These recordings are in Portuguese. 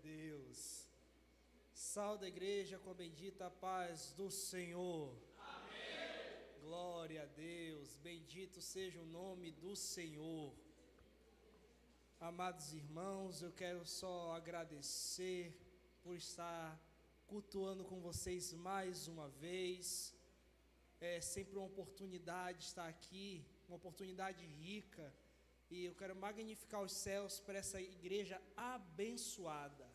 Deus. Salve a igreja com a bendita paz do Senhor. Amém. Glória a Deus. Bendito seja o nome do Senhor. Amados irmãos, eu quero só agradecer por estar cultuando com vocês mais uma vez. É sempre uma oportunidade estar aqui, uma oportunidade rica. E eu quero magnificar os céus para essa igreja abençoada.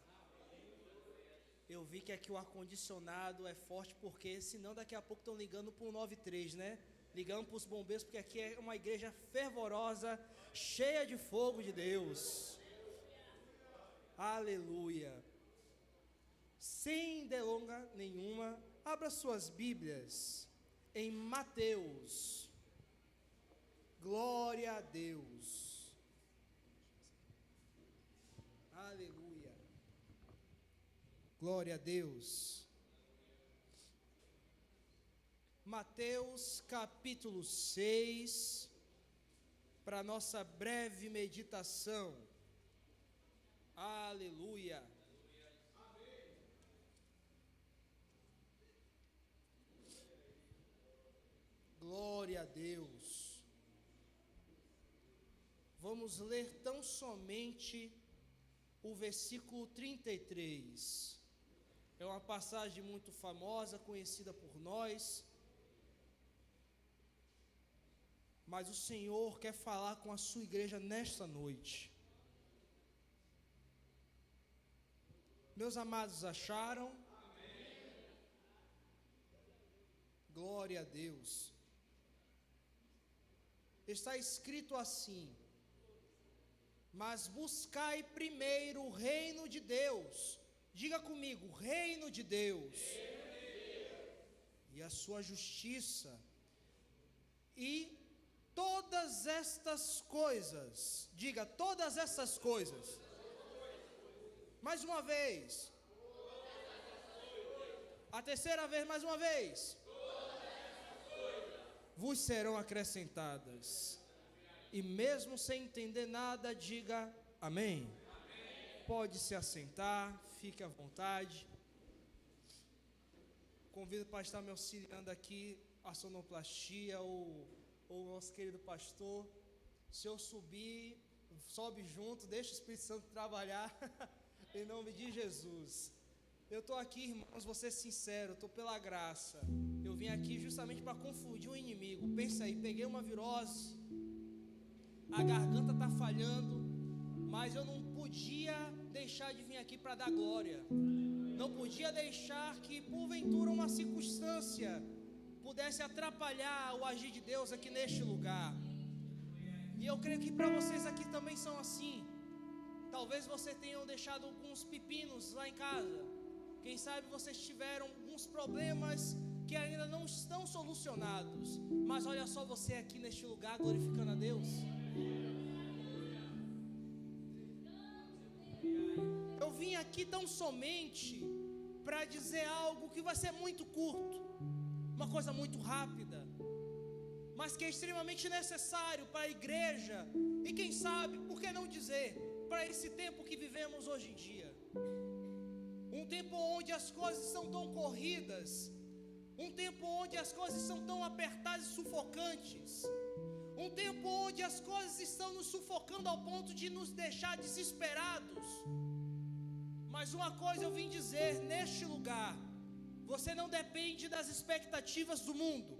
Eu vi que aqui o ar-condicionado é forte, porque senão daqui a pouco estão ligando para o 93, né? Ligando para os bombeiros, porque aqui é uma igreja fervorosa, cheia de fogo de Deus. Aleluia. Sem delonga nenhuma, abra suas Bíblias em Mateus. Glória a Deus. Aleluia. Glória a Deus. Mateus capítulo 6, para nossa breve meditação. Aleluia. Glória a Deus. Vamos ler tão somente o versículo 33. É uma passagem muito famosa, conhecida por nós. Mas o Senhor quer falar com a sua igreja nesta noite. Meus amados, acharam? Amém. Glória a Deus. Está escrito assim: mas buscai primeiro o reino de Deus. Diga comigo, reino de Deus. E a sua justiça. E todas estas coisas. Diga, todas essas coisas. Mais uma vez. A terceira vez, mais uma vez. Vos serão acrescentadas. E mesmo sem entender nada, diga amém. Amém. Pode se assentar, fique à vontade. Convido para estar me auxiliando aqui a sonoplastia, o nosso querido pastor. Se eu subir, sobe junto, deixa o Espírito Santo trabalhar, em nome de Jesus. Eu estou aqui, irmãos, vou ser sincero, estou pela graça. Eu vim aqui justamente para confundir o inimigo. Pensa aí, peguei uma virose. A garganta está falhando, mas eu não podia deixar de vir aqui para dar glória. Não podia deixar que porventura uma circunstância pudesse atrapalhar o agir de Deus aqui neste lugar. E eu creio que para vocês aqui também são assim. Talvez vocês tenham deixado alguns pepinos lá em casa. Quem sabe vocês tiveram alguns problemas que ainda não estão solucionados. Mas olha só você aqui neste lugar glorificando a Deus. Eu vim aqui tão somente para dizer algo que vai ser muito curto, uma coisa muito rápida, mas que é extremamente necessário para a igreja e quem sabe, por que não dizer, para esse tempo que vivemos hoje em dia. Um tempo onde as coisas são tão corridas, um tempo onde as coisas são tão apertadas e sufocantes, um tempo onde as coisas estão nos sufocando ao ponto de nos deixar desesperados. Mas uma coisa eu vim dizer neste lugar: você não depende das expectativas do mundo.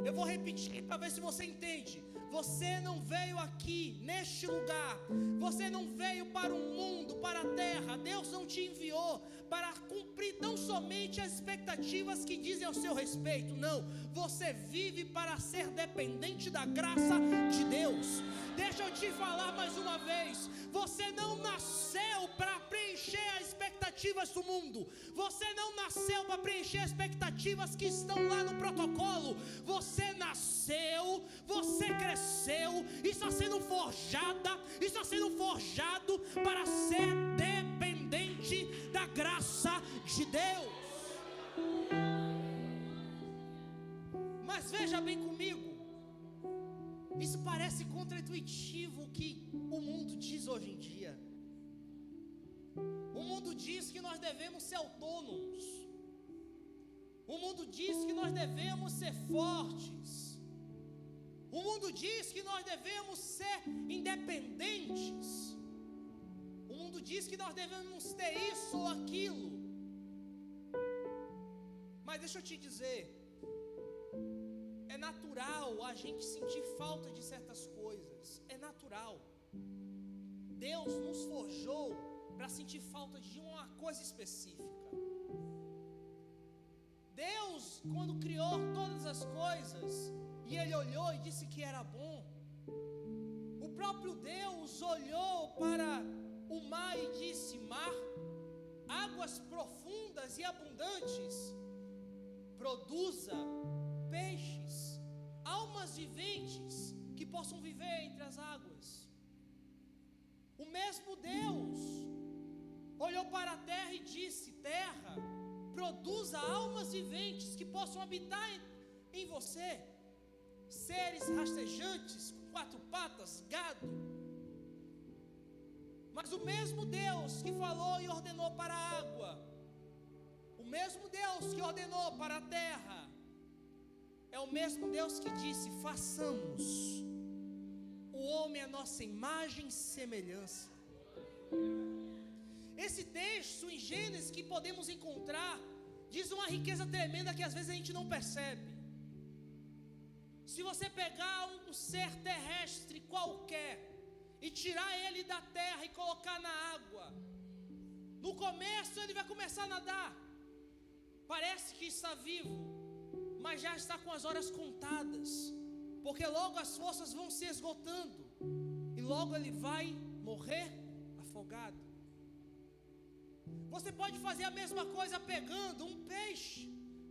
Eu vou repetir para ver se você entende. Você não veio aqui neste lugar, você não veio para o mundo, para a terra. Deus não te enviou para cumprir tão somente as expectativas que dizem ao seu respeito. Não, você vive para ser dependente da graça de Deus. Deixa eu te falar mais uma vez: você não nasceu para preencher as expectativas do mundo. Você não nasceu para preencher as expectativas que estão lá no protocolo. Você nasceu, você cresceu e está sendo forjada, está sendo forjado para ser dependente da graça de Deus. Mas veja bem comigo, isso parece contraintuitivo o que o mundo diz hoje em dia. O mundo diz que nós devemos ser autônomos. O mundo diz que nós devemos ser fortes. O mundo diz que nós devemos ser independentes. O mundo diz que nós devemos ter isso ou aquilo. Mas deixa eu te dizer, é natural a gente sentir falta de certas coisas. É natural. Deus nos forjou para sentir falta de uma coisa específica. Deus, quando criou todas as coisas, e Ele olhou e disse que era bom, o próprio Deus olhou para o mar e disse: mar, águas profundas e abundantes, produza peixes, almas viventes que possam viver entre as águas. O mesmo Deus olhou para a terra e disse: terra, produza almas viventes que possam habitar em você, seres rastejantes, com 4 patas, gado. Mas o mesmo Deus que falou e ordenou para a água, o mesmo Deus que ordenou para a terra, é o mesmo Deus que disse: façamos o homem à nossa imagem e semelhança. Esse texto em Gênesis que podemos encontrar diz uma riqueza tremenda que às vezes a gente não percebe. Se você pegar um ser terrestre qualquer e tirar ele da terra e colocar na água, no começo ele vai começar a nadar, parece que está vivo, mas já está com as horas contadas, porque logo as forças vão se esgotando e logo ele vai morrer afogado. Você pode fazer a mesma coisa pegando um peixe.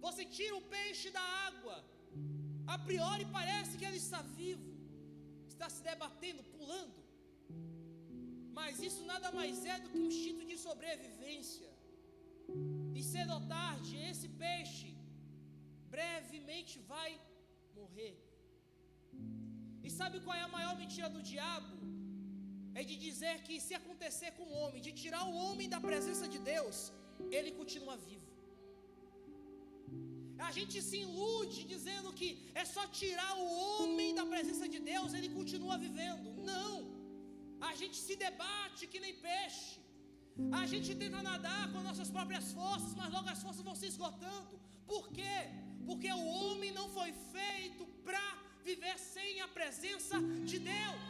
Você tira o peixe da água, a priori parece que ele está vivo, está se debatendo, pulando, mas isso nada mais é do que um instinto de sobrevivência. E cedo ou tarde esse peixe brevemente vai morrer. E sabe qual é a maior mentira do diabo? É de dizer que se acontecer com o homem, de tirar o homem da presença de Deus, ele continua vivo. A gente se ilude dizendo que é só tirar o homem da presença de Deus, ele continua vivendo. Não, a gente se debate que nem peixe. A gente tenta nadar com nossas próprias forças, mas logo as forças vão se esgotando. Por quê? Porque o homem não foi feito para viver sem a presença de Deus.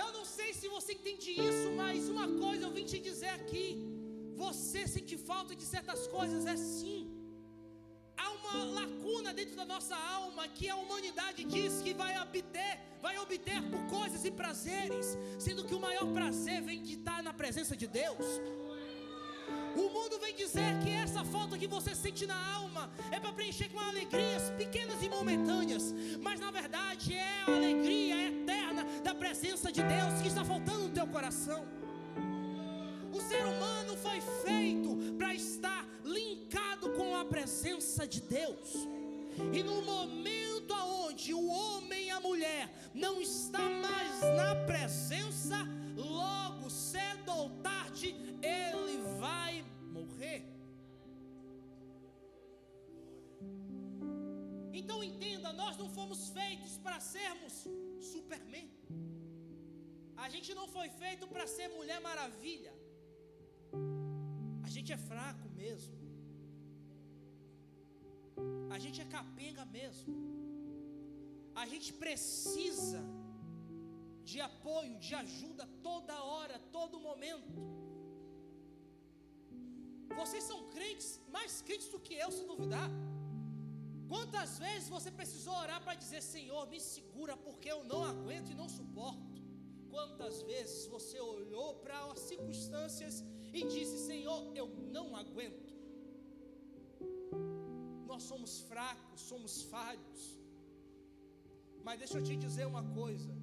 Eu não sei se você entende isso, mas uma coisa eu vim te dizer aqui: você sente falta de certas coisas, é sim. Há uma lacuna dentro da nossa alma que a humanidade diz que vai obter por coisas e prazeres, sendo que o maior prazer vem de estar na presença de Deus. O mundo vem dizer que essa falta que você sente na alma é para preencher com alegrias pequenas e momentâneas, mas na verdade é a alegria eterna da presença de Deus que está faltando no teu coração. O ser humano foi feito para estar linkado com a presença de Deus. E no momento onde o homem e a mulher não está mais na presença, logo cedo ou tarde ele vai morrer. Então entenda, nós não fomos feitos para sermos Superman. A gente não foi feito para ser Mulher Maravilha. A gente é fraco mesmo. A gente é capenga mesmo. A gente precisa de apoio, de ajuda toda hora, todo momento. Vocês são crentes, mais crentes do que eu, se duvidar. Quantas vezes você precisou orar para dizer: Senhor, me segura porque eu não aguento e não suporto? Quantas vezes você olhou para as circunstâncias e disse: Senhor, eu não aguento? Nós somos fracos, somos falhos. Mas deixa eu te dizer uma coisa: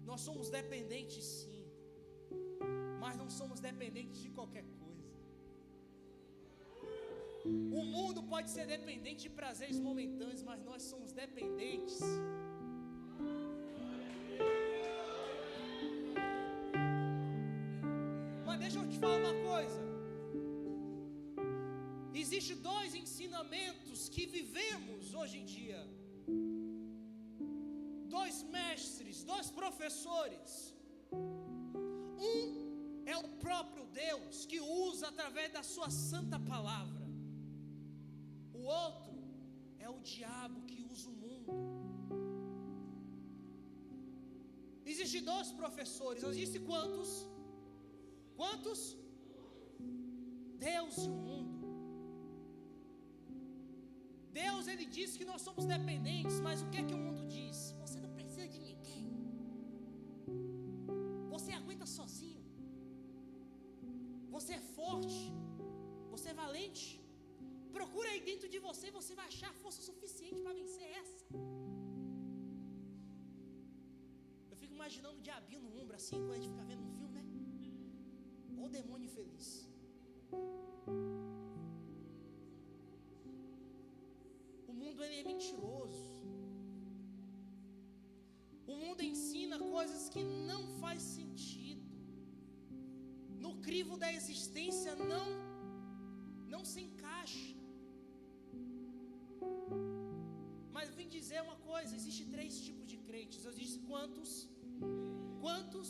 nós somos dependentes sim, mas não somos dependentes de qualquer coisa. O mundo pode ser dependente de prazeres momentâneos, mas nós somos dependentes. te falar uma coisa. Existem dois ensinamentos que vivemos hoje em dia. Dois mestres, dois professores. Um é o próprio Deus, que usa através da sua santa palavra. O outro é o diabo, que usa o mundo. Existem dois professores. Existem quantos? Quantos? Deus e o mundo. Deus, ele diz que nós somos dependentes, mas o que é que o mundo diz? Você não precisa de ninguém. Você aguenta sozinho. Você é forte. Você é valente. Procura aí dentro de você, você vai achar força suficiente para vencer essa. Eu fico imaginando o diabinho no ombro, assim, quando a gente fica vendo um filme, né? O demônio infeliz. O mundo, ele é mentiroso. O mundo ensina coisas que não faz sentido. No crivo da existência não se encaixa. Mas vim dizer uma coisa: existem três tipos de crentes. Existem quantos? Quantos?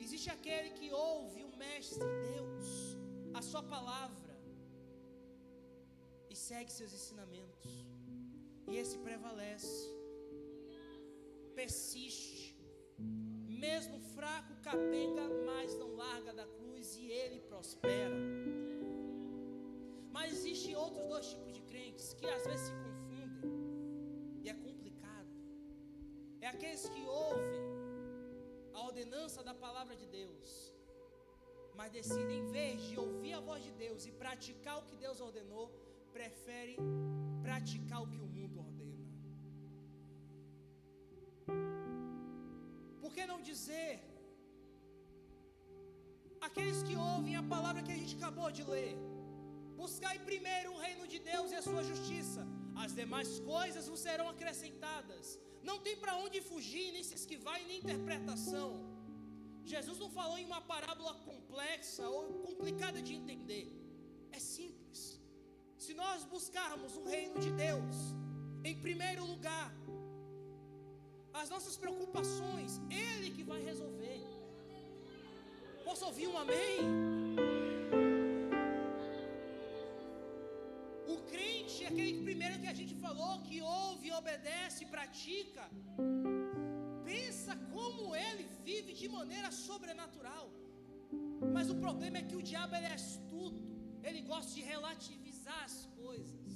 Existe aquele que ouve o Mestre Deus, a sua palavra, e segue seus ensinamentos, e esse prevalece, persiste, mesmo fraco, capenga, mas não larga da cruz, e ele prospera. Mas existem outros dois tipos de crentes que às vezes se confundem, e é complicado. É aqueles que ouvem a ordenança da palavra de Deus, mas decidem, em vez de ouvir a voz de Deus e praticar o que Deus ordenou, prefere praticar o que o mundo ordena. Por que não dizer aqueles que ouvem a palavra que a gente acabou de ler: buscai primeiro o reino de Deus e a sua justiça, as demais coisas vos serão acrescentadas. Não tem para onde fugir, nem se esquivar, nem interpretação. Jesus não falou em uma parábola complexa ou complicada de entender. É simples. Se nós buscarmos o reino de Deus em primeiro lugar, as nossas preocupações, Ele que vai resolver. Posso ouvir um amém? O crente é aquele primeiro que a gente falou, que ouve, obedece, pratica. Pensa como ele vive de maneira sobrenatural. Mas o problema é que o diabo, ele é astuto. Ele gosta de relativizar as coisas.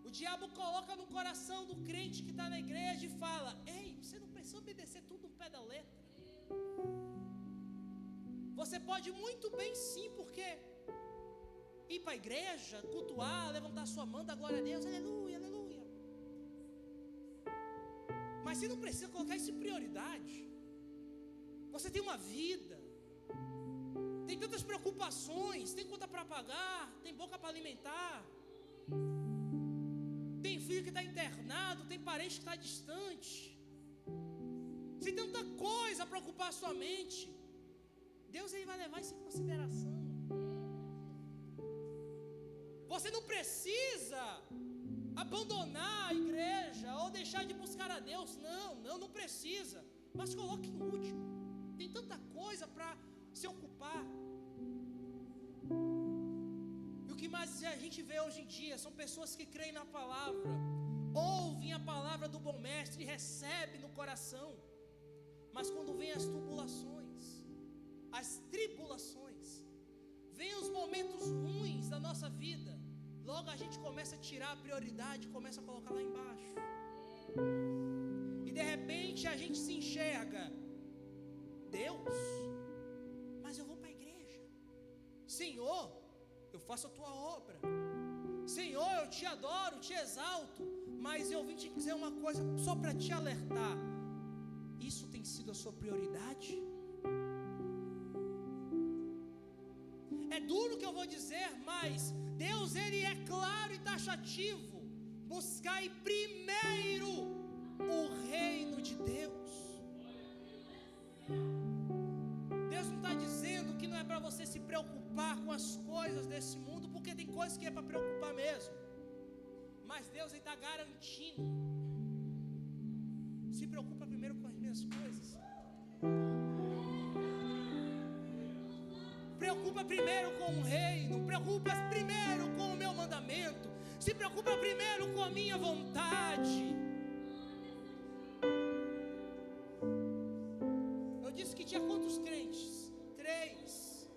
O diabo coloca no coração do crente que está na igreja e fala: ei, você não precisa obedecer tudo no pé da letra. Você pode muito bem sim, porque ir para a igreja, cultuar, levantar sua mão, dar glória a Deus, aleluia, aleluia. Mas você não precisa colocar isso em prioridade. Você tem uma vida, tem tantas preocupações, tem conta para pagar, tem boca para alimentar, tem filho que está internado, tem parente que está distante. Você tem tanta coisa para ocupar a sua mente. Deus, ele vai levar isso em consideração. Você não precisa abandonar a igreja ou deixar de buscar a Deus. Não precisa. Mas coloque em último. Tem tanta coisa para se ocupar. E o que mais a gente vê hoje em dia são pessoas que creem na palavra, ouvem a palavra do bom mestre e recebem no coração. Mas quando vem as tribulações, vem os momentos ruins da nossa vida, logo a gente começa a tirar a prioridade, começa a colocar lá embaixo. E de repente a gente se enxerga: Deus, mas eu vou para a igreja. Senhor, eu faço a tua obra. Senhor, eu te adoro, te exalto. Mas eu vim te dizer uma coisa só para te alertar: isso tem sido a sua prioridade? É duro que eu vou dizer, mas Deus, ele é claro e taxativo: buscai primeiro o reino de Deus. Deus não está dizendo que não é para você se preocupar com as coisas desse mundo, porque tem coisas que é para preocupar mesmo. Mas Deus está garantindo: se preocupa primeiro com as minhas coisas. Preocupa primeiro com o reino. Preocupa primeiro com o meu mandamento. Se preocupa primeiro com a minha vontade. Eu disse que tinha quantos crentes? 3.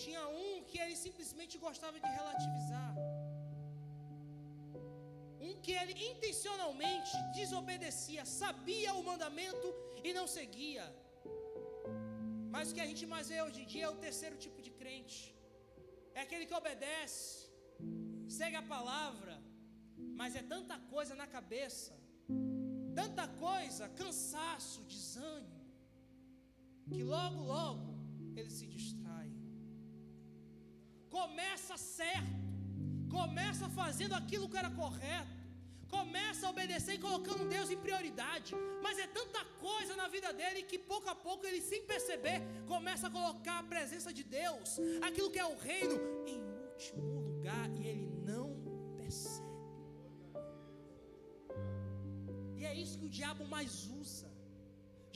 Tinha um que ele simplesmente gostava de relativizar. Um que ele intencionalmente desobedecia, sabia o mandamento e não seguia. Mas o que a gente mais vê hoje em dia é o terceiro tipo de crente. É aquele que obedece, segue a palavra, mas é tanta coisa na cabeça, tanta coisa, cansaço, desânimo, que logo, logo ele se distrai. Começa certo, começa fazendo aquilo que era correto, começa a obedecer e colocando Deus em prioridade, mas é tanta coisa na vida dele que pouco a pouco ele, sem perceber, começa a colocar a presença de Deus, aquilo que é o reino, em último lugar, e ele não percebe. E é isso que o diabo mais usa.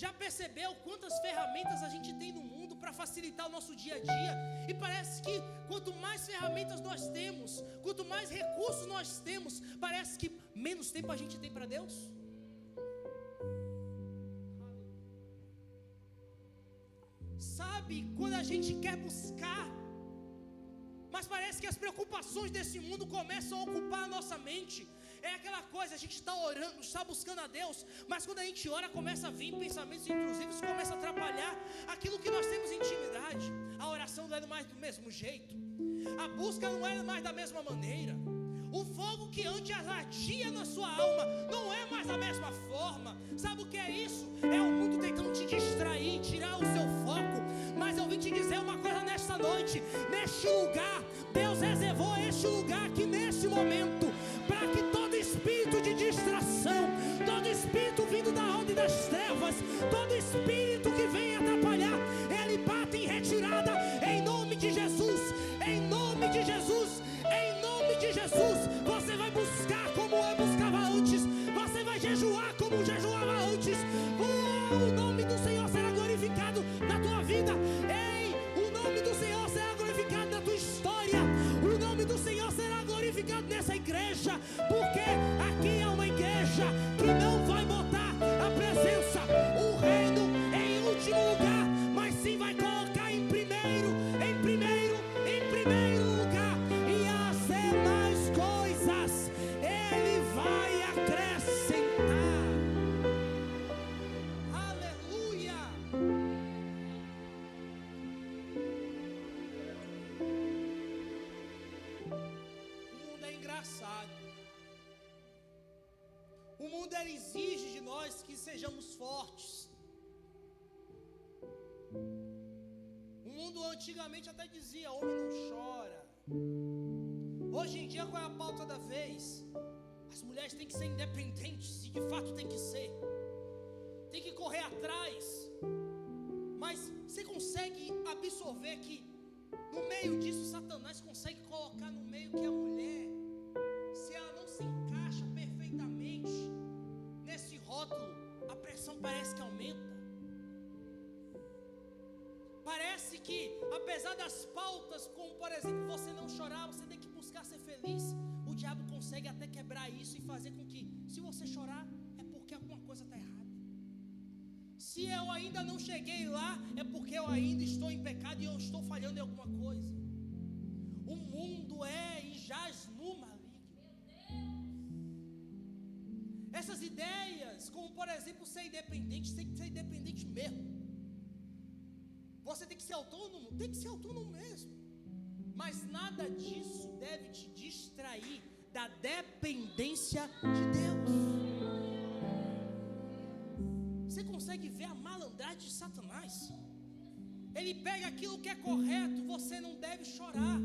Já percebeu quantas ferramentas a gente tem no mundo para facilitar o nosso dia a dia? E parece que quanto mais ferramentas nós temos, quanto mais recursos nós temos, parece que menos tempo a gente tem para Deus. Sabe, quando a gente quer buscar, mas parece que as preocupações desse mundo começam a ocupar a nossa mente. É aquela coisa, a gente está orando, está buscando a Deus, mas quando a gente ora, começa a vir pensamentos intrusivos, começa a atrapalhar aquilo que nós temos intimidade. A oração não é mais do mesmo jeito, a busca não é mais da mesma maneira. O fogo que antes ardia na sua alma não é mais da mesma forma. Sabe o que é isso? É o mundo tentando te distrair, tirar o seu foco. Mas eu vim te dizer uma coisa nesta noite. Neste lugar, Deus reservou este lugar aqui neste momento, para que todo espírito de distração, todo espírito vindo da onda e das trevas, todo espírito que vem atrapalhar, ele bate em retirada, em nome de Jesus, em nome de Jesus, em nome de Jesus. Você vai buscar como eu buscava antes, você vai jejuar como jejuava antes. O nome do Senhor será glorificado na tua vida. Ei, o nome do Senhor será glorificado na tua história. O nome do Senhor será glorificado nessa igreja, porque aqui é uma igreja que não vai botar a presença, o reino em último lugar, mas sim vai colocar em primeiro lugar, e as demais coisas ele vai acrescentar. Aleluia! O mundo é engraçado. O mundo ele exige de nós que sejamos fortes. O mundo antigamente até dizia: homem não chora. Hoje em dia, qual é a pauta da vez? As mulheres têm que ser independentes, e de fato tem que ser. Tem que correr atrás. Mas você consegue absorver que no meio disso Satanás consegue colocar no meio que a mulher, se ela não se encaixa perfeitamente nesse rótulo, a pressão parece que aumenta. Parece que, apesar das pautas, como por exemplo, você não chorar, você tem que buscar ser feliz, o diabo consegue até quebrar isso e fazer com que, se você chorar, é porque alguma coisa está errada. Se eu ainda não cheguei lá, é porque eu ainda estou em pecado e eu estou falhando em alguma coisa. O mundo é e jaz no maligno. Essas ideias, como por exemplo ser independente, tem que ser independente mesmo. Você tem que ser autônomo? Tem que ser autônomo mesmo. Mas nada disso deve te distrair da dependência de Deus. Você consegue ver a malandragem de Satanás? Ele pega aquilo que é correto, você não deve chorar.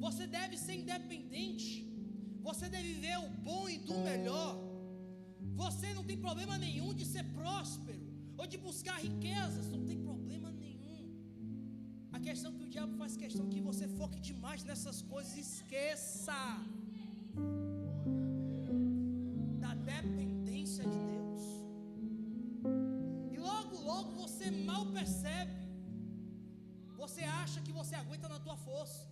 Você deve ser independente. Você deve ver o bom e do melhor. Você não tem problema nenhum de ser próspero ou de buscar riquezas, não tem problema nenhum. A questão é que o diabo faz questão que você foque demais nessas coisas, esqueça da dependência de Deus. E logo, logo você mal percebe. Você acha que você aguenta na tua força.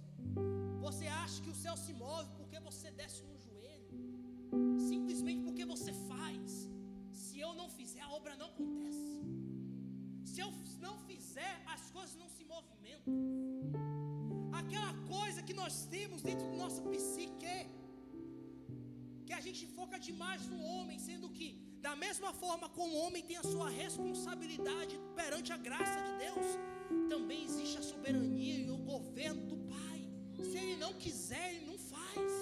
Você acha que o céu se move porque você desce no joelho, simplesmente porque você faz. Se eu não fizer, a obra não acontece. Se eu não fizer, as coisas não se movimentam. Aquela coisa que nós temos dentro do nosso psique, que a gente foca demais no homem, sendo que da mesma forma como o homem tem a sua responsabilidade perante a graça de Deus, também existe a soberania e o governo do Pai. Se Ele não quiser, Ele não faz.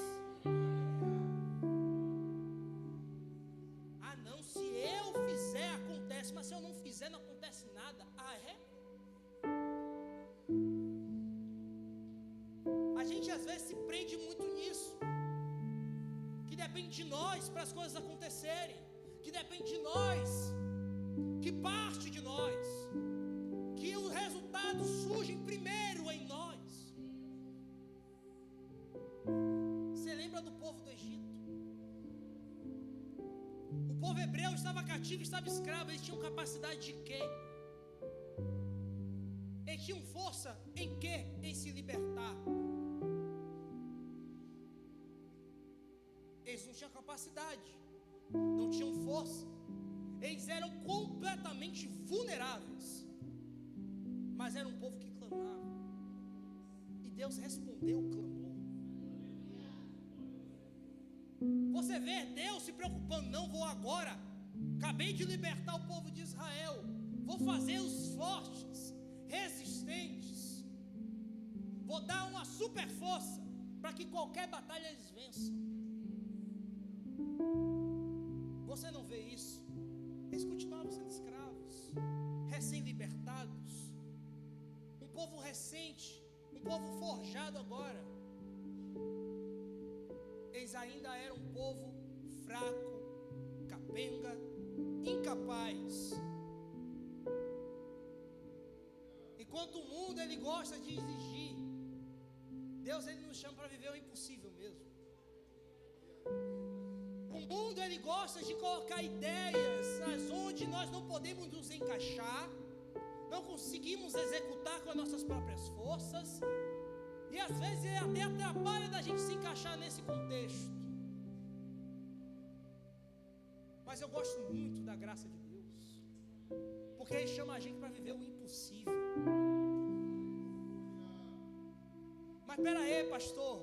Ah não, se eu fizer acontece, mas se eu não fizer não acontece nada. Ah é? A gente às vezes se prende muito nisso, que depende de nós para as coisas acontecerem, que depende de nós, que parte de nós, que o resultado surge primeiro em nós. Você lembra do povo do Egito? O povo hebreu estava cativo, estava escravo. Eles tinham capacidade de quê? Eles tinham força em quê? Em se libertar. Eles não tinham capacidade, não tinham força. Eles eram completamente vulneráveis. Mas era um povo que clamava. E Deus respondeu o clamor. Você vê Deus se preocupando, não vou agora. Acabei de libertar o povo de Israel. Vou fazer os fortes, resistentes. Vou dar uma super força para que qualquer batalha eles vençam. Você não vê isso? Eles continuavam sendo escravos, recém-libertados. Um povo recente, um povo forjado agora. Eles ainda eram um povo fraco, capenga, incapaz. Enquanto o mundo ele gosta de exigir, Deus ele nos chama para viver o impossível mesmo. O mundo ele gosta de colocar ideias onde nós não podemos nos encaixar, não conseguimos executar com as nossas próprias forças, e às vezes ele até atrapalha da gente se encaixar nesse contexto. Mas eu gosto muito da graça de Deus, porque Ele chama a gente para viver o impossível. Mas espera aí, pastor,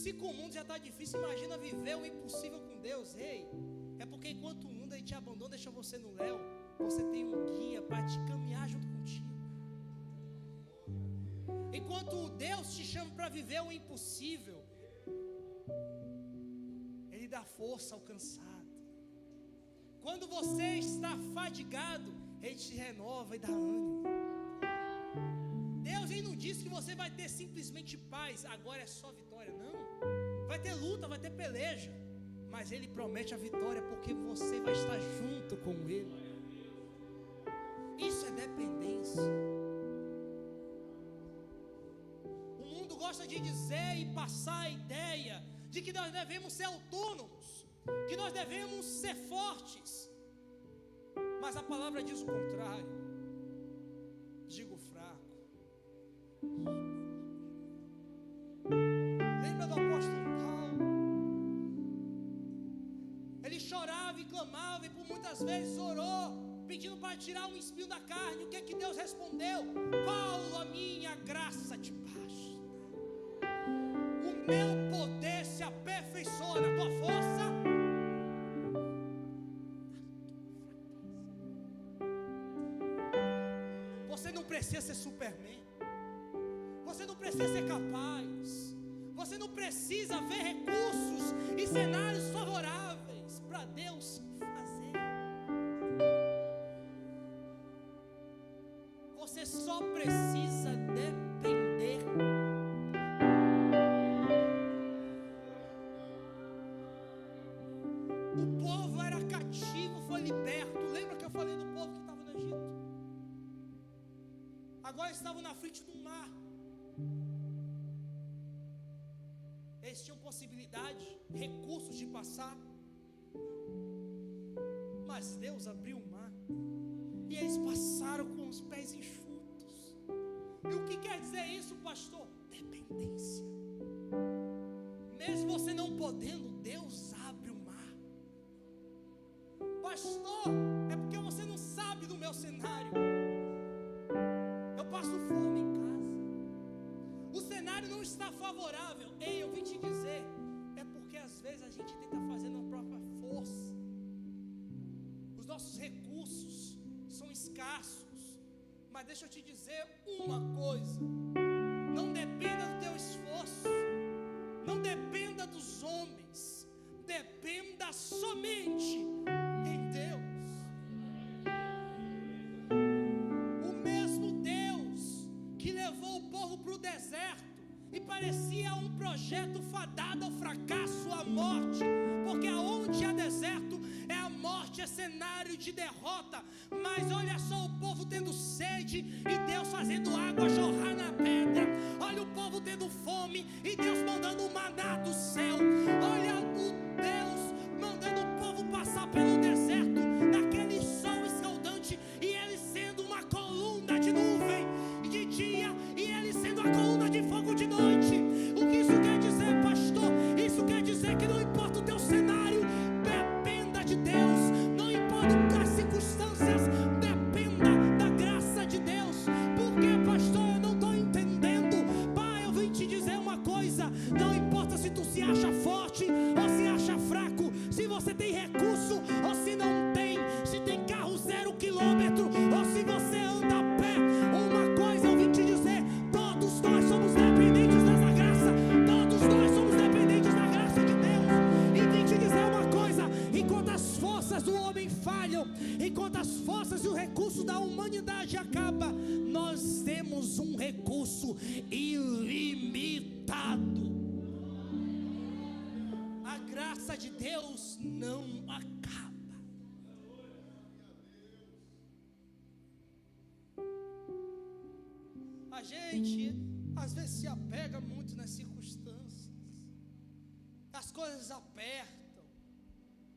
se com o mundo já está difícil, imagina viver o impossível com Deus. Ei, é porque enquanto o mundo ele te abandona, deixa você no léu, você tem um guia para te caminhar junto contigo. Enquanto Deus te chama para viver o impossível, Ele dá força ao cansado. Quando você está fadigado, Ele te renova e dá ânimo. Deus ele não disse que você vai ter simplesmente paz, agora é só vitória, não. Vai ter luta, vai ter peleja, mas Ele promete a vitória porque você vai estar junto com Ele. Isso é dependência. O mundo gosta de dizer e passar a ideia de que nós devemos ser autônomos, que nós devemos ser fortes, mas a palavra diz o contrário. Digo fraco. Lembra do apóstolo Paulo? Ele chorava e clamava e por muitas vezes orou, pedindo para tirar um espinho da carne. O que é que Deus respondeu? Paulo, a minha graça te basta. O meu poder se aperfeiçoa na tua força. Você não precisa ser Superman. Você não precisa ser capaz. Você não precisa ver recursos e cenários favoráveis para Deus fazer. Você só precisa depender. O estavam na frente do mar. Eles tinham possibilidade, recursos de passar, mas Deus abriu o mar e eles passaram com os pés enxutos. E o que quer dizer isso, pastor? Dependência. Mesmo você não podendo, Deus abre o mar. Pastor, é porque você não sabe do meu cenário. Eu passo fome em casa, o cenário não está favorável. Ei, eu vim te dizer, é porque às vezes a gente tenta fazer na própria força. Os nossos recursos são escassos. Mas deixa eu te dizer uma coisa: não dependa do teu esforço, não dependa dos homens, dependa somente em Deus. O mesmo Deus que levou o povo para o deserto e parecia um projeto fadado ao fracasso, à morte, porque aonde há deserto é a morte, é cenário de derrota. Mas olha só, o povo tendo sede e Deus fazendo água jorrar na pedra. Olha o povo tendo fome e Deus mandando o maná do céu. Olha o Deus mandando o povo passar pelo deserto, naquele sol escaldante, e ele sendo uma coluna de nuvem de dia e ele sendo a coluna de fogo de noite. O que isso quer dizer, pastor? Isso quer dizer que não importa o teu cenário, dependa de Deus. Não importa as circunstâncias, dependa da graça de Deus. Porque, pastor, eu não estou entendendo. Pai, eu vim te dizer uma coisa: não importa se tu se acha forte ou se acha fraco, se você tem recurso ou se não tem, se tem carro 0 quilômetro ou se você anda a pé. Uma coisa eu vim te dizer: todos nós somos dependentes dessa graça. Todos nós somos dependentes da graça de Deus. E vim te dizer uma coisa: enquanto as forças do homem falham, enquanto as forças e o recurso da humanidade acabam, nós temos um recurso ilimitado. A graça de Deus não acaba. A gente às vezes se apega muito nas circunstâncias, as coisas apertam,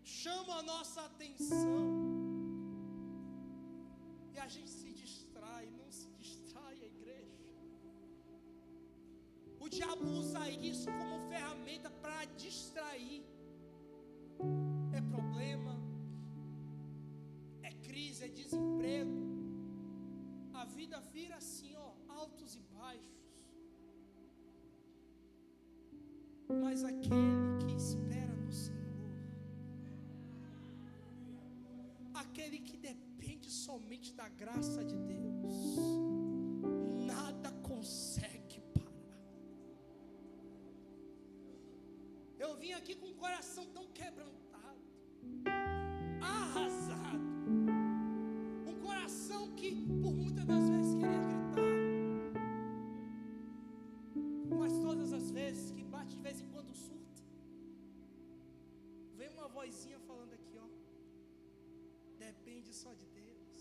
chamam a nossa atenção e a gente se distrai. Não se distrai, a igreja. O diabo usa isso como ferramenta para distrair. É problema, é crise, é desemprego. A vida vira assim, ó, altos e baixos. Mas aquele que espera no Senhor, aquele que depende somente da graça de Deus, nada consegue parar. Eu vim aqui com o coração tão quebrantado, arrasado, um coração que por muitas das vezes queria gritar, mas todas as vezes que bate, de vez em quando surta, vem uma vozinha falando aqui, ó: depende só de Deus.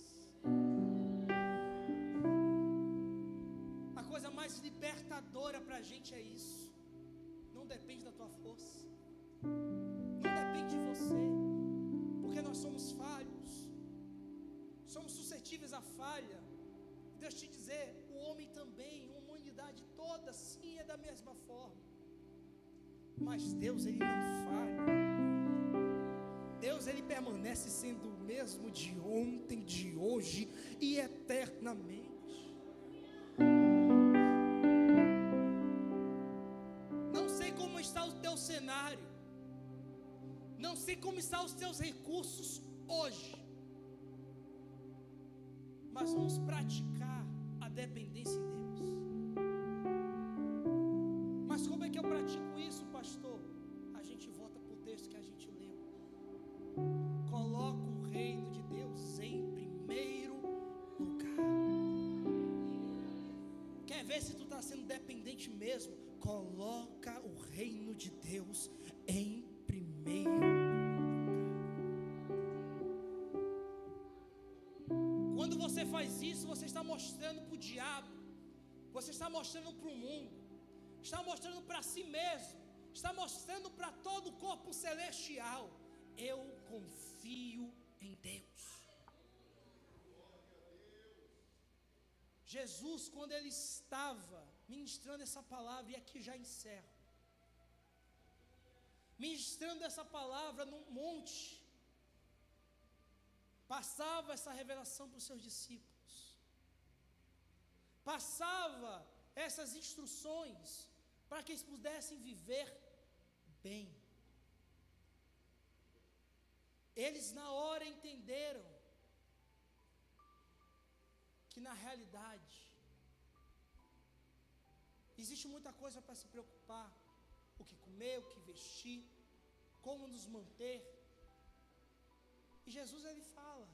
A coisa mais libertadora para a gente é isso. Não depende da tua força, não depende de você, porque nós somos falhos, somos suscetíveis à falha. Deixa eu te dizer, o homem também, a humanidade toda, sim, é da mesma forma. Mas Deus, ele não falha. Deus, ele permanece sendo o mesmo de ontem, de hoje e eternamente. Não sei como está o teu cenário, não sei como estão os teus recursos hoje, mas vamos praticar a dependência em Deus. Mas como é que eu pratico isso, pastor? A gente volta para o texto que a gente leu. Coloca o reino de Deus em primeiro lugar. Quer ver se tu está sendo dependente mesmo? Coloca o reino de Deus em primeiro lugar. Quando você faz isso, você está mostrando para o diabo Você está mostrando para o mundo, está mostrando para si mesmo, está mostrando para todo o corpo celestial: eu confio em Deus. Jesus, quando ele estava ministrando essa palavra, e aqui já encerro, ministrando essa palavra num monte, passava essa revelação para os seus discípulos, passava essas instruções para que eles pudessem viver bem. Eles na hora entenderam que na realidade existe muita coisa para se preocupar: o que comer, o que vestir, como nos manter. E Jesus ele fala: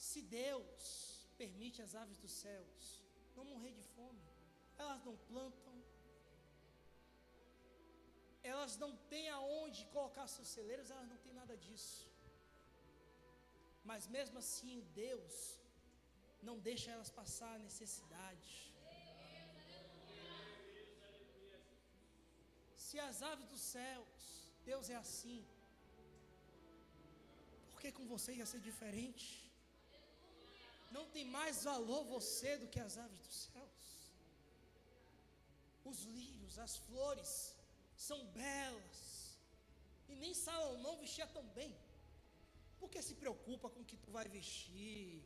se Deus permite as aves dos céus não morrer de fome, elas não plantam, elas não têm aonde colocar seus celeiros, elas não têm nada disso, mas mesmo assim Deus não deixa elas passar a necessidade. Se as aves dos céus, Deus é assim, por que com você ia ser diferente? Não tem mais valor você do que as aves dos céus. Os lírios, as flores são belas, e nem Salomão vestia tão bem. Por que se preocupa com o que tu vai vestir?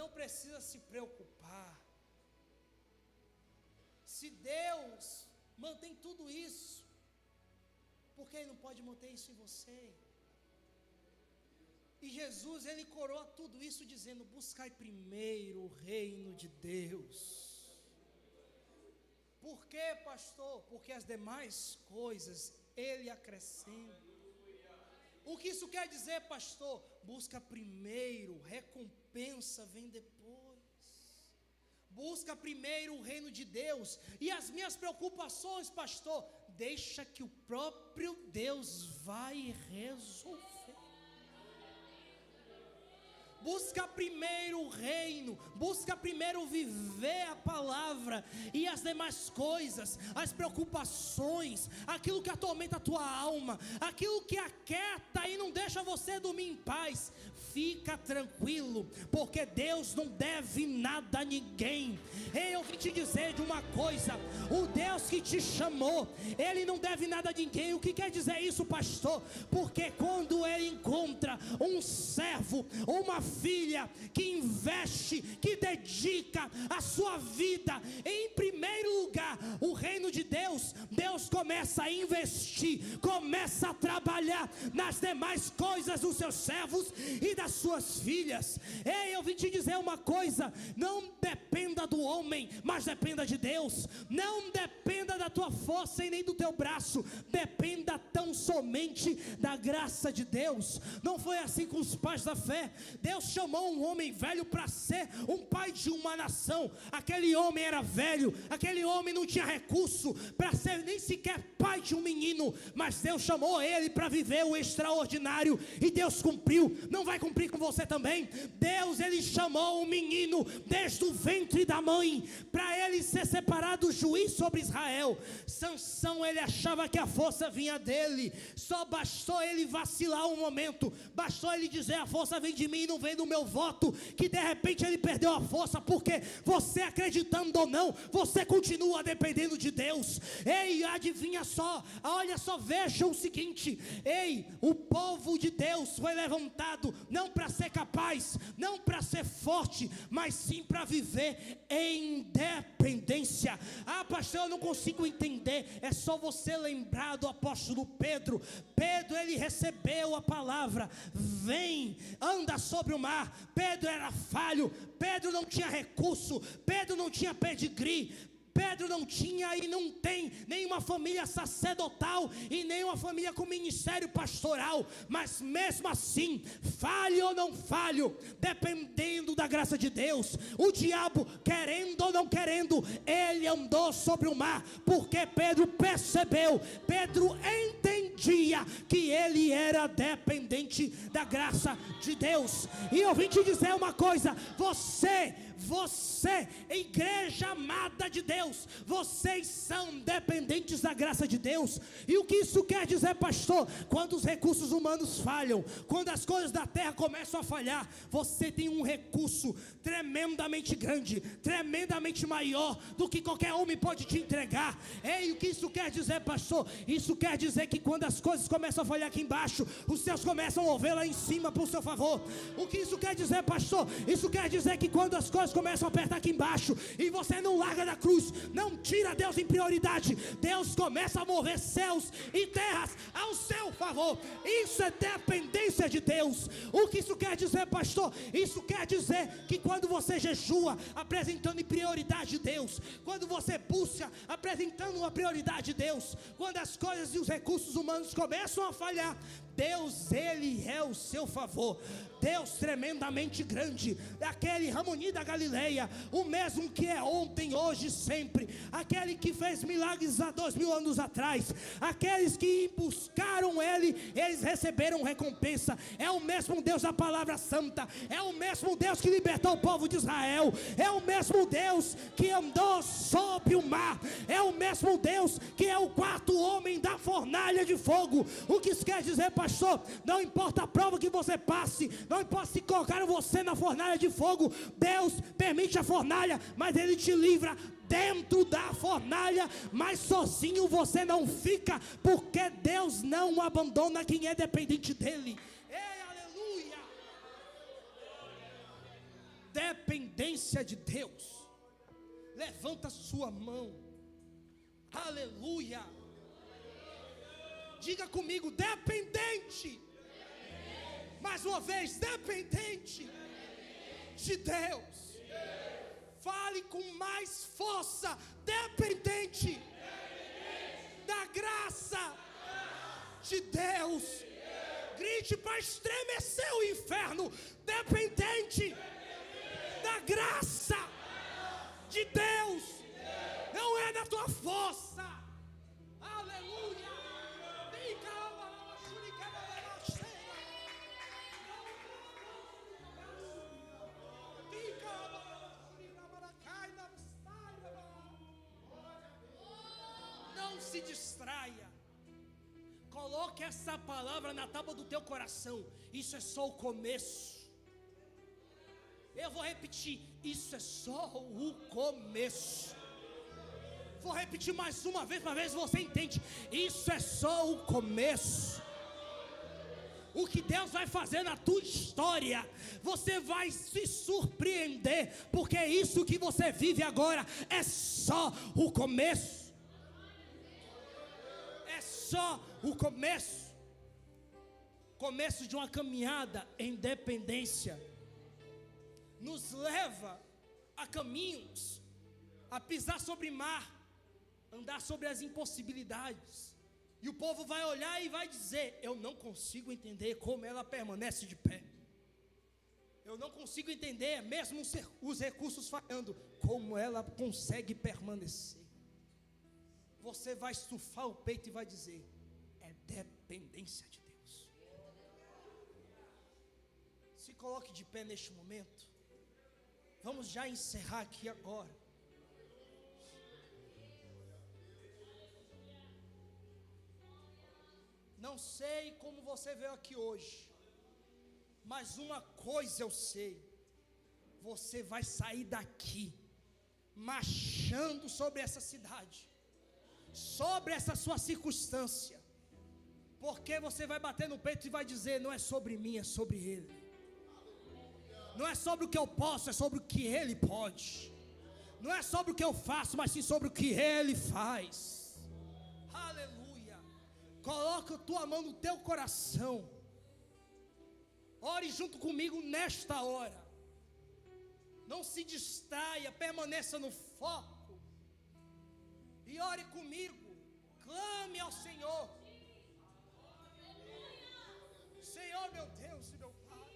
Não precisa se preocupar. Se Deus mantém tudo isso, por que Ele não pode manter isso em você? E Jesus, Ele coroa tudo isso dizendo: buscai primeiro o reino de Deus. Por quê, pastor? Porque as demais coisas Ele acrescenta. O que isso quer dizer, pastor? Busca primeiro, recompensa vem depois. Busca primeiro o reino de Deus. E as minhas preocupações, pastor, deixa que o próprio Deus vai resolver. Busca primeiro o reino, busca primeiro viver a palavra, e as demais coisas, as preocupações, aquilo que atormenta a tua alma, aquilo que aquieta e não deixa você dormir em paz, fica tranquilo, porque Deus não deve nada a ninguém. Eu vim te dizer de uma coisa: o Deus que te chamou, Ele não deve nada a ninguém. O que quer dizer isso, pastor? Porque quando Ele encontra um servo, uma filha que investe, que dedica a sua vida em primeiro lugar, o reino de Deus, Deus começa a investir, começa a trabalhar nas demais coisas dos seus servos e das suas filhas. Ei, eu vim te dizer uma coisa: não dependa do homem, mas dependa de Deus. Não dependa da tua força e nem do teu braço, dependa tão somente da graça de Deus. Não foi assim com os pais da fé. Deus chamou um homem velho para ser um pai de uma nação. Aquele homem era velho, aquele homem não tinha recurso para ser nem sequer pai de um menino, mas Deus chamou ele para viver o extraordinário, e Deus cumpriu. Não vai cumprir com você também? Deus, Ele chamou um menino desde o ventre da mãe, para ele ser separado juiz sobre Israel. Sansão, ele achava que a força vinha dele, só bastou ele vacilar um momento, bastou ele dizer: a força vem de mim e não vem do meu voto, que de repente ele perdeu a força, porque você, acreditando ou não, você continua dependendo de Deus. Ei, adivinha só, olha só, veja o seguinte: ei, o povo de Deus foi levantado não para ser capaz, não para ser forte, mas sim para viver em dependência. Ah, pastor, eu não consigo entender. É só você lembrar do apóstolo Pedro. Pedro, ele recebeu a palavra: vem, anda sobre o mar. Pedro era falho, Pedro não tinha recurso, Pedro não tinha pedigree, Pedro não tinha e não tem nenhuma família sacerdotal e nenhuma família com ministério pastoral, mas mesmo assim, falho ou não falho, dependendo da graça de Deus, o diabo, querendo ou não querendo, ele andou sobre o mar, porque Pedro percebeu, Pedro entendeu entendia que ele era dependente da graça de Deus. E eu vim te dizer uma coisa: você, igreja amada de Deus, vocês são dependentes da graça de Deus. E o que isso quer dizer, pastor? Quando os recursos humanos falham, quando as coisas da terra começam a falhar, você tem um recurso tremendamente grande, tremendamente maior do que qualquer homem pode te entregar. Ei, o que isso quer dizer, pastor? Isso quer dizer que quando as coisas começam a falhar aqui embaixo, os céus começam a mover lá em cima por seu favor. O que isso quer dizer, pastor? Isso quer dizer que quando as coisas começam a apertar aqui embaixo e você não larga da cruz, não tira Deus em prioridade, Deus começa a mover céus e terras ao seu favor. Isso é dependência de Deus. O que isso quer dizer, pastor? Isso quer dizer que quando você jejua apresentando em prioridade Deus, quando você busca apresentando uma prioridade Deus, quando as coisas e os recursos humanos começam a falhar, Deus, Ele é o seu favor. Deus tremendamente grande, aquele Ramoni da Galileia, o mesmo que é ontem, hoje e sempre, aquele que fez milagres há 2000 anos atrás, aqueles que buscaram Ele, eles receberam recompensa. É o mesmo Deus da palavra santa, é o mesmo Deus que libertou o povo de Israel, é o mesmo Deus que andou sobre o mar, é o mesmo Deus que é o quarto homem da fornalha de fogo. O que isso quer dizer, pastor? Não importa a prova que você passe, não importa se colocaram você na fornalha de fogo, Deus permite a fornalha, mas Ele te livra dentro da fornalha, mas sozinho você não fica, porque Deus não abandona quem é dependente dEle. Ei, aleluia! Dependência de Deus. Levanta sua mão. Aleluia! Diga comigo, dependente. Mais uma vez, dependente de Deus. Fale com mais força, dependente da graça de Deus. Grite para estremecer o inferno, dependente da graça de Deus. Não é da tua força. Aleluia. Não se distraia. Coloque essa palavra na tábua do teu coração. Isso é só o começo. Eu vou repetir. Isso é só o começo. Vou repetir mais uma vez para ver se você entende. Isso é só o começo. O que Deus vai fazer na tua história, você vai se surpreender, porque isso que você vive agora é só o começo. É só o começo. Começo de uma caminhada em dependência nos leva a caminhos, a pisar sobre mar, andar sobre as impossibilidades. E o povo vai olhar e vai dizer: eu não consigo entender como ela permanece de pé. Eu não consigo entender, mesmo os recursos falhando, como ela consegue permanecer. Você vai estufar o peito e vai dizer: é dependência de Deus. Se coloque de pé neste momento. Vamos já encerrar aqui agora. Não sei como você veio aqui hoje, mas uma coisa eu sei: você vai sair daqui marchando sobre essa cidade, sobre essa sua circunstância, porque você vai bater no peito e vai dizer: não é sobre mim, é sobre Ele. Não é sobre o que eu posso, é sobre o que Ele pode. Não é sobre o que eu faço, mas sim sobre o que Ele faz. Coloca a tua mão no teu coração. Ore junto comigo nesta hora. Não se distraia, permaneça no foco. E ore comigo. Clame ao Senhor. Senhor, meu Deus e meu Pai.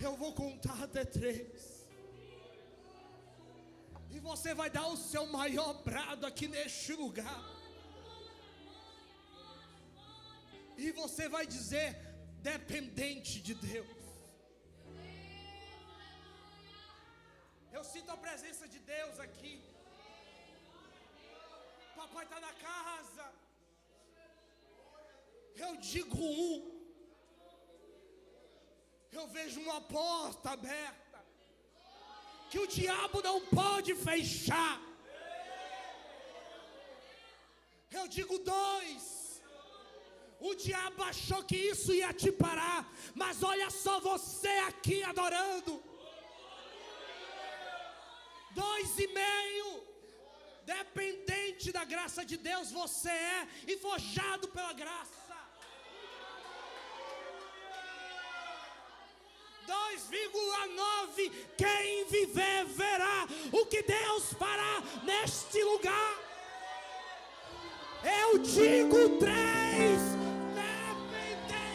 eu vou contar até 3. E você vai dar o seu maior brado aqui neste lugar. E você vai dizer: dependente de Deus. Eu sinto a presença de Deus aqui. Papai está na casa. Eu digo eu vejo uma porta aberta que o diabo não pode fechar. Eu digo 2. O diabo achou que isso ia te parar, mas olha só você aqui adorando. 2,5. Dependente da graça de Deus você é, e forjado pela graça. 2,9. Quem viver verá o que Deus fará neste lugar. Eu digo 3. Dependente.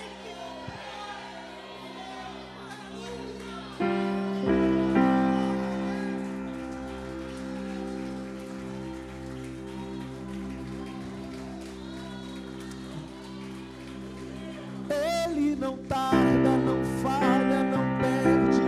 Ele não tarda, não falha, não perde